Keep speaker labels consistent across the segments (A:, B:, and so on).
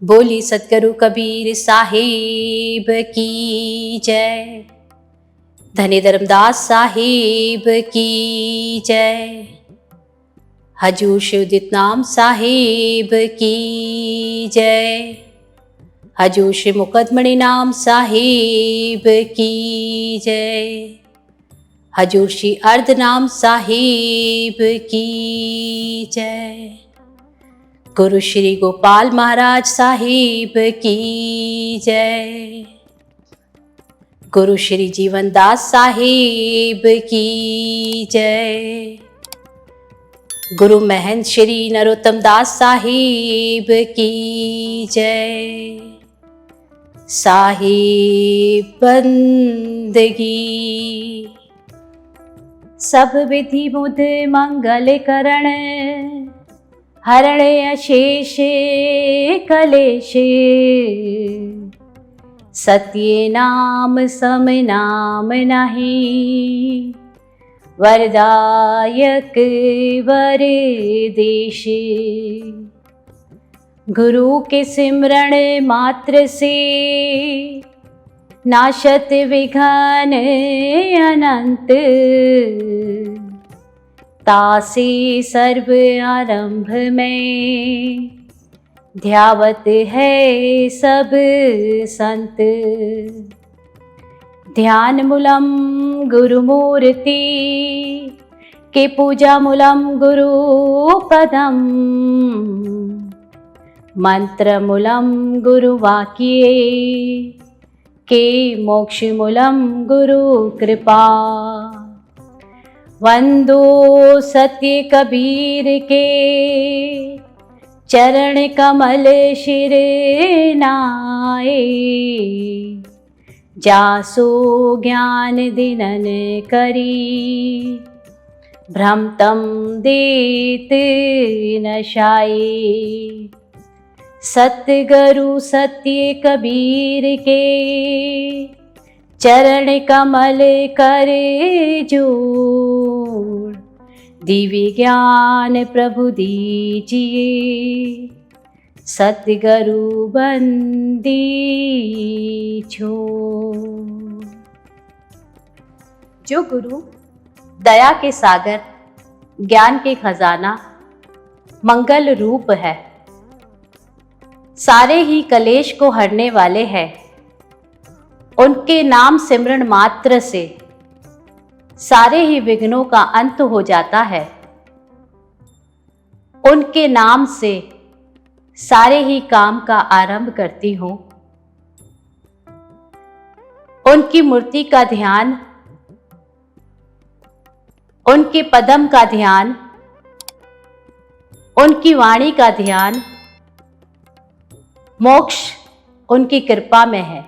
A: बोली सतगुरु कबीर साहिब की जय। धनी धर्मदास साहिब की जय। हजूर शिवदित नाम साहिब की जय। हजूर श्री मुकदमणि नाम साहिब की जय। हजूर श्री अर्ध नाम साहिब की जय। गुरु श्री गोपाल महाराज साहिब की जय। गुरु श्री जीवनदास साहिब की जय। गुरु महंत श्री नरोत्तम दास साहिब की जय। साहिब बंदगी सब विधि बुध मंगल करण, हरण अशेष कलेश, सत्य नाम सम नाम नहीं, वरदायक वर देश। गुरु के सिमरण मात्र से नाशत विघ्न अनंत, तासे सर्व आरंभ में ध्यावत है सब संत। ध्यान मूलम गुरु मूर्ति के पूजा मूलम गुरु पदम, मंत्र मूलम गुरु वाक्ये के मोक्ष मूलम गुरु कृपा। वंदो सत्य कबीर के चरण कमल शिर नाए, जासो ज्ञान दिनन करी, भ्रमतम देत नशाए। सतगुरु सत्य कबीर के चरण कमल कर जोड़, दिव्य ज्ञान प्रभु दीजिए, सतगुरु बंदी छोड़। जो गुरु दया के सागर, ज्ञान के खजाना, मंगल रूप है, सारे ही कलेश को हरने वाले हैं, उनके नाम सिमरन मात्र से सारे ही विघ्नों का अंत हो जाता है। उनके नाम से सारे ही काम का आरंभ करती हूँ। उनकी मूर्ति का ध्यान, उनके पदम का ध्यान, उनकी वाणी का ध्यान, मोक्ष उनकी कृपा में है।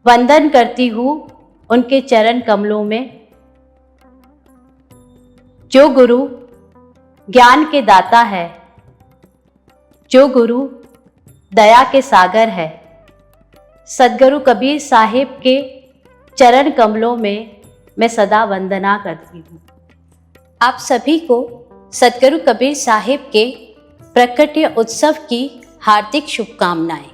A: वंदन करती हूँ उनके चरण कमलों में। जो गुरु ज्ञान के दाता है, जो गुरु दया के सागर है, सतगुरु कबीर साहिब के चरण कमलों में मैं सदा वंदना करती हूँ। आप सभी को सतगुरु कबीर साहिब के प्रकट्य उत्सव की हार्दिक शुभकामनाएं।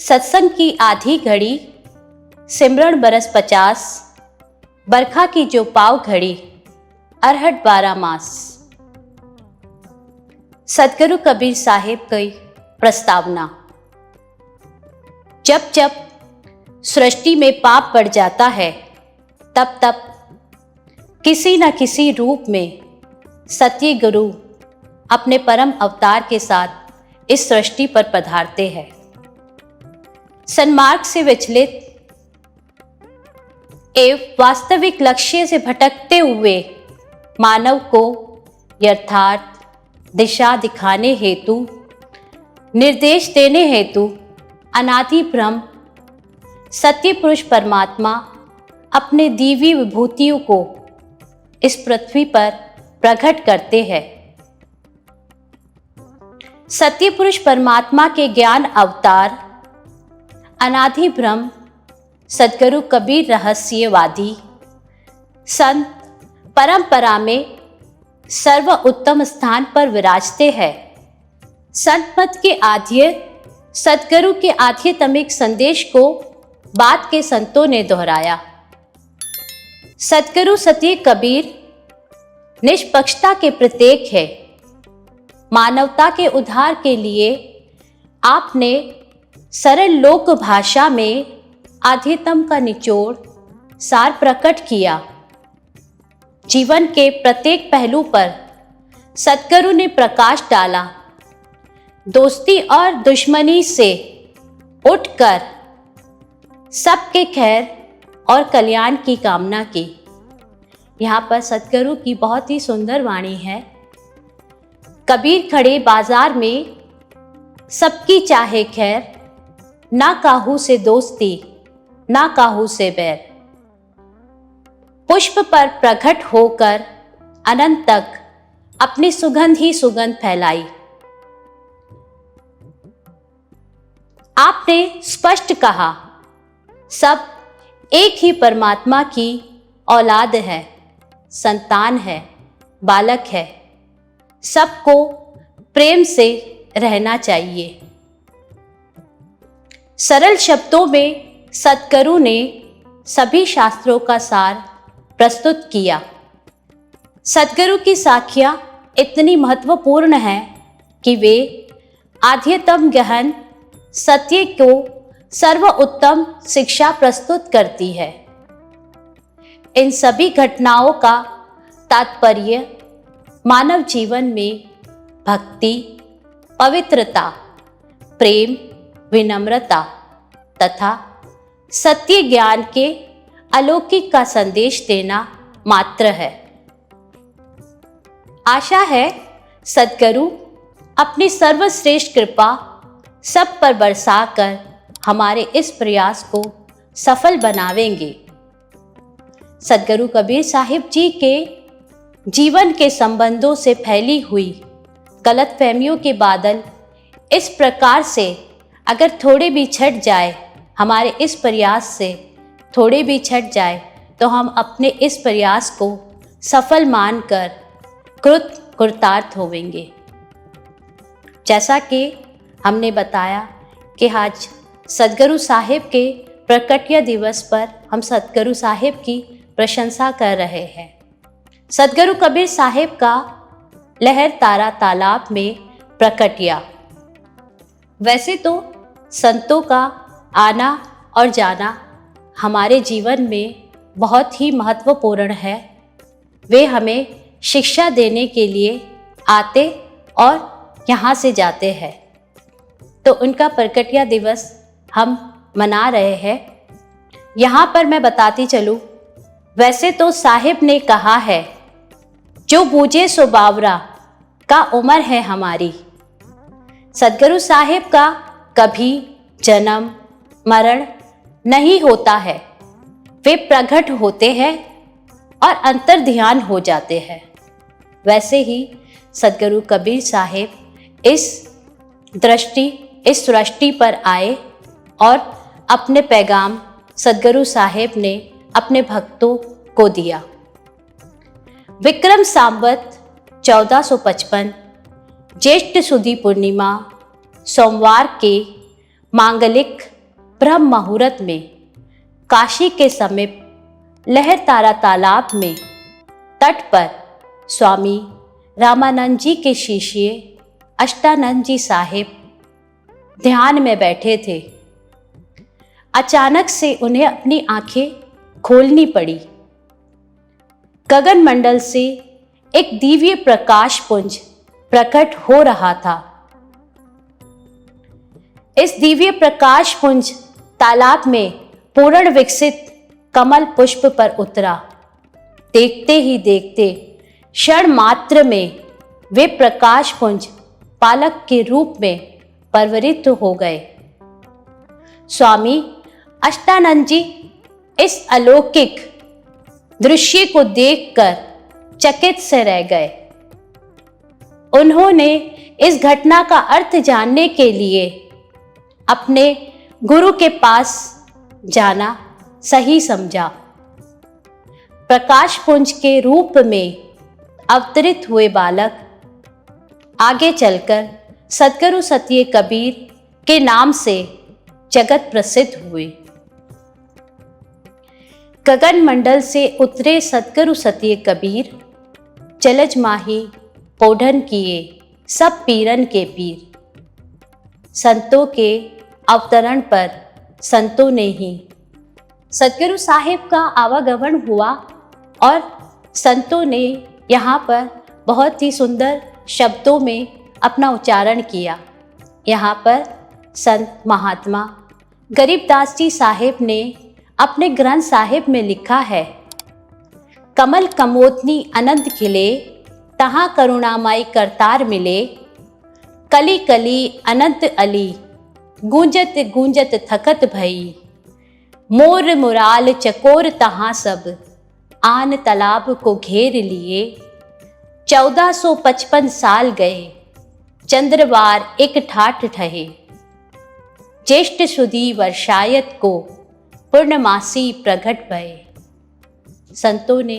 A: सत्संग की आधी घड़ी, सिमरन बरस 50, बरखा की जो पाव घड़ी, अरहट 12 मास। सतगुरु कबीर साहिब की प्रस्तावना। जब जब सृष्टि में पाप बढ़ जाता है, तब तब किसी न किसी रूप में सत्य गुरु अपने परम अवतार के साथ इस सृष्टि पर पधारते हैं। सन्मार्ग से विचलित एवं वास्तविक लक्ष्य से भटकते हुए मानव को यथार्थ दिशा दिखाने हेतु, निर्देश देने हेतु अनादि ब्रह्म सत्य पुरुष परमात्मा अपने दिव्य विभूतियों को इस पृथ्वी पर प्रकट करते हैं। सत्य पुरुष परमात्मा के ज्ञान अवतार अनादि ब्रह्म सतगुरु कबीर रहस्यवादी संत परंपरा में सर्व उत्तम स्थान पर विराजते हैं। संत मत के आद्य सद्गुरु के आध्यात्मिक संदेश को बाद के संतों ने दोहराया। सद्गुरु सत्य कबीर निष्पक्षता के प्रतीक है। मानवता के उद्धार के लिए आपने सरल लोक भाषा में आध्यात्म का निचोड़ सार प्रकट किया। जीवन के प्रत्येक पहलू पर सद्गुरु ने प्रकाश डाला। दोस्ती और दुश्मनी से उठकर सबके खैर और कल्याण की कामना की। यहाँ पर सद्गुरु की बहुत ही सुंदर वाणी है। कबीर खड़े बाजार में सबकी चाहे खैर, ना काहू से दोस्ती ना काहू से बैर। पुष्प पर प्रकट होकर अनंत तक अपनी सुगंध ही सुगंध फैलाई। आपने स्पष्ट कहा, सब एक ही परमात्मा की औलाद है, संतान है, बालक है। सबको प्रेम से रहना चाहिए। सरल शब्दों में सद्गुरु ने सभी शास्त्रों का सार प्रस्तुत किया। सद्गुरु की साखियां इतनी महत्वपूर्ण हैं कि वे आध्यात्म गहन सत्य को सर्वोत्तम शिक्षा प्रस्तुत करती है। इन सभी घटनाओं का तात्पर्य मानव जीवन में भक्ति, पवित्रता, प्रेम, विनम्रता तथा सत्य ज्ञान के अलौकिक का संदेश देना मात्र है। आशा है सद्गुरु अपनी सर्वश्रेष्ठ कृपा सब पर बरसाकर हमारे इस प्रयास को सफल बनावेंगे। सद्गुरु कबीर साहिब जी के जीवन के संबंधों से फैली हुई गलतफहमियों के बादल इस प्रकार से अगर थोड़े भी छट जाए, हमारे इस प्रयास से थोड़े भी छट जाए, तो हम अपने इस प्रयास को सफल मानकर कृतार्थ होवेंगे। जैसा कि हमने बताया कि आज सद्गुरु साहिब के प्रकट्य दिवस पर हम सद्गुरु साहिब की प्रशंसा कर रहे हैं। सद्गुरु कबीर साहिब का लहर तारा तालाब में प्रकटिया। वैसे तो संतों का आना और जाना हमारे जीवन में बहुत ही महत्वपूर्ण है। वे हमें शिक्षा देने के लिए आते और यहाँ से जाते हैं, तो उनका प्रकटिया दिवस हम मना रहे हैं। यहाँ पर मैं बताती चलूँ, वैसे तो साहिब ने कहा है, जो बूझे सो बावरा का उम्र है हमारी। सद्गुरु साहिब का कभी जन्म मरण नहीं होता है, वे प्रकट होते हैं और अंतर ध्यान हो जाते हैं। वैसे ही सद्गुरु कबीर साहिब इस सृष्टि पर आए और अपने पैगाम सद्गुरु साहिब ने अपने भक्तों को दिया। विक्रम संवत 1455 ज्येष्ठ सुदी पूर्णिमा सोमवार के मांगलिक ब्रह्म मुहूर्त में काशी के समीप लहर तारा तालाब में तट पर स्वामी रामानंद जी के शिष्य अष्टानंद जी साहिब ध्यान में बैठे थे। अचानक से उन्हें अपनी आंखें खोलनी पड़ी। गगन मंडल से एक दिव्य प्रकाश पुंज प्रकट हो रहा था। इस दिव्य प्रकाश पुंज तालाब में पूर्ण विकसित कमल पुष्प पर उतरा। देखते ही देखते क्षण मात्र में वे प्रकाश पुंज पालक के रूप में परिवर्तित हो गए। स्वामी अष्टानंद जी इस अलौकिक दृश्य को देखकर चकित से रह गए। उन्होंने इस घटना का अर्थ जानने के लिए अपने गुरु के पास जाना सही समझा। प्रकाश पुंज के रूप में अवतरित हुए बालक आगे चलकर सद्गुरु सतिये कबीर के नाम से जगत प्रसिद्ध हुए। गगन मंडल से उतरे सद्गुरु सतिये कबीर, चलज माही पोढ़न किए सब पीरन के पीर। संतों के अवतरण पर संतों ने ही सद्गुरु साहिब का आवागमन हुआ और संतों ने यहाँ पर बहुत ही सुंदर शब्दों में अपना उच्चारण किया। यहाँ पर संत महात्मा गरीबदास जी साहिब ने अपने ग्रंथ साहिब में लिखा है, कमल कमोदनी अनंत खिले, तहाँ करुणामय करतार मिले। कली कली अनंत अली, गूंजत गूंजत थकत भई। मोर मुराल चकोर तहाँ सब, आन तालाब को घेर लिए। 1455 साल गए, चंद्रवार एक ठाठ ठहे। ज्येष्ठ सुदी वर्षायत को, पूर्णमासी प्रगट भये। संतों ने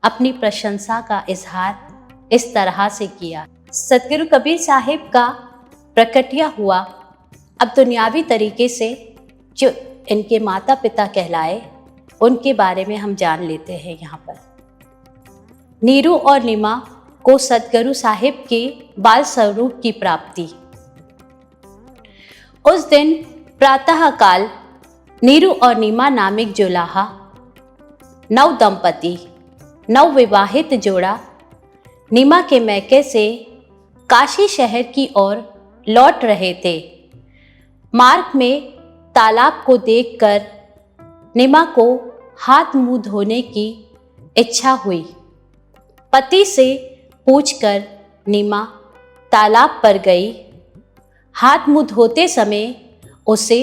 A: अपनी प्रशंसा का इजहार इस तरह से किया। सद्गुरु कबीर साहिब का प्रकटिया हुआ। अब दुनियावी तरीके से जो इनके माता पिता कहलाए उनके बारे में हम जान लेते हैं। यहाँ पर नीरू और नीमा को सद्गुरु साहिब के बाल स्वरूप की प्राप्ति। उस दिन प्रातः काल नीरू और नीमा नामिक जुलाहा, नव दंपति, नव विवाहित जोड़ा नीमा के मैके से काशी शहर की ओर लौट रहे थे। मार्ग में तालाब को देखकर नीमा को हाथ मुंह धोने की इच्छा हुई। पति से पूछकर नीमा तालाब पर गई। हाथ मुंह धोते समय उसे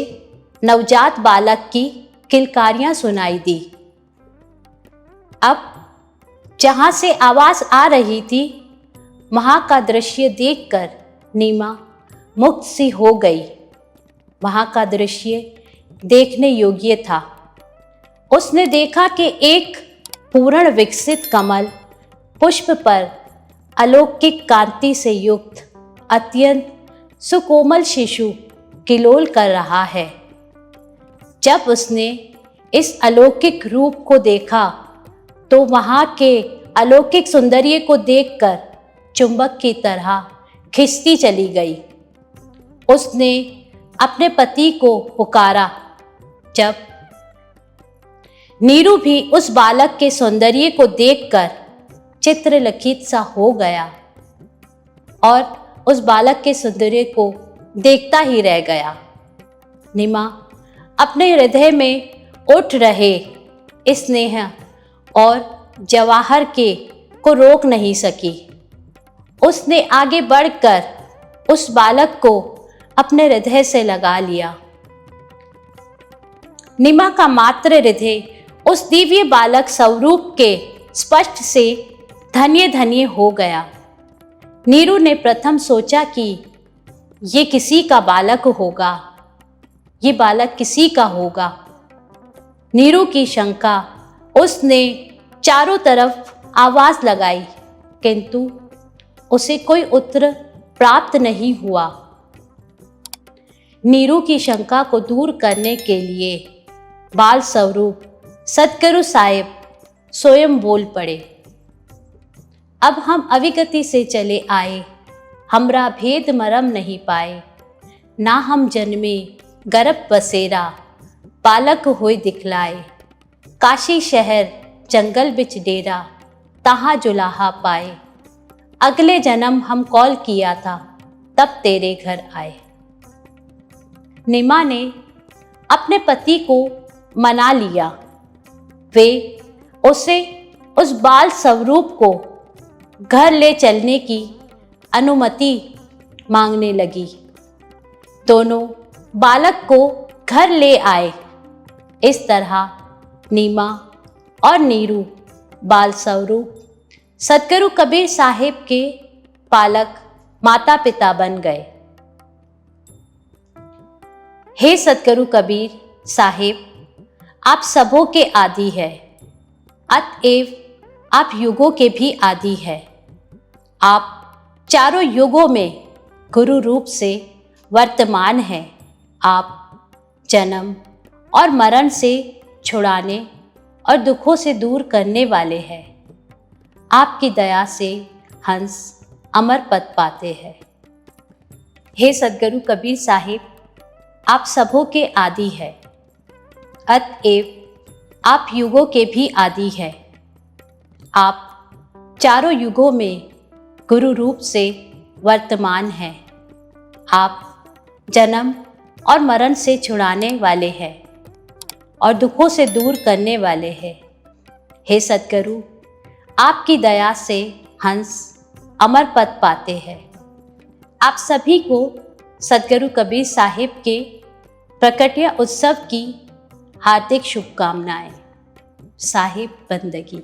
A: नवजात बालक की किलकारियां सुनाई दी। अब जहां से आवाज आ रही थी वहां का दृश्य देखकर नीमा मुक्त सी हो गई। वहां का दृश्य देखने योग्य था। उसने देखा कि एक पूर्ण विकसित कमल पुष्प पर अलौकिक कांति से युक्त अत्यंत सुकोमल शिशु किलोल कर रहा है। जब उसने इस अलौकिक रूप को देखा तो वहां के अलौकिक सौंदर्य को देखकर चुंबक की तरह खिंचती चली गई। उसने अपने पति को पुकारा। जब नीरू भी उस बालक के सौंदर्य को देखकर चित्रलिखित सा हो गया और उस बालक के सौंदर्य को देखता ही रह गया। नीमा अपने हृदय में उठ रहे स्नेह और जवाहर के को रोक नहीं सकी। उसने आगे बढ़कर उस बालक को अपने हृदय से लगा लिया। नीमा का मात्र हृदय उस दिव्य बालक स्वरूप के स्पष्ट से धन्य धन्य हो गया। नीरू ने प्रथम सोचा कि ये किसी का बालक होगा, ये बालक किसी का होगा। नीरू की शंका, उसने चारों तरफ आवाज लगाई किंतु उसे कोई उत्तर प्राप्त नहीं हुआ। नीरू की शंका को दूर करने के लिए बाल स्वरूप सद्गुरु साहिब स्वयं बोल पड़े। अब हम अविगति से चले आए, हमरा भेद मरम नहीं पाए। ना हम जन्मे गर्भ बसेरा, बालक होए दिखलाए। काशी शहर जंगल बिच डेरा, तहाँ जुलाहा पाए। अगले जन्म हम कॉल किया था, तब तेरे घर आए। नीमा ने अपने पति को मना लिया। वे उसे उस बाल स्वरूप को घर ले चलने की अनुमति मांगने लगी। दोनों बालक को घर ले आए। इस तरह नीमा और नीरू बाल स्वरूप सद्गुरु कबीर साहिब के पालक माता पिता बन गए। हे सद्गुरु कबीर साहिब, आप सबों के आदि है, अतएव आप युगों के भी आदि है। आप चारों युगों में गुरु रूप से वर्तमान हैं। आप जन्म और मरण से छुड़ाने और दुखों से दूर करने वाले हैं। आपकी दया से हंस अमर पद पाते हैं। हे सद्गुरु कबीर साहिब, आप सबों के आदि हैं, अतएव आप युगों के भी आदि हैं। आप चारों युगों में गुरु रूप से वर्तमान हैं। आप जन्म और मरण से छुड़ाने वाले हैं और दुखों से दूर करने वाले हैं। हे सद्गुरु, आपकी दया से हंस अमर पद पाते हैं। आप सभी को सद्गुरु कबीर साहिब के प्रकट्य उत्सव की हार्दिक शुभकामनाएं। साहिब बंदगी।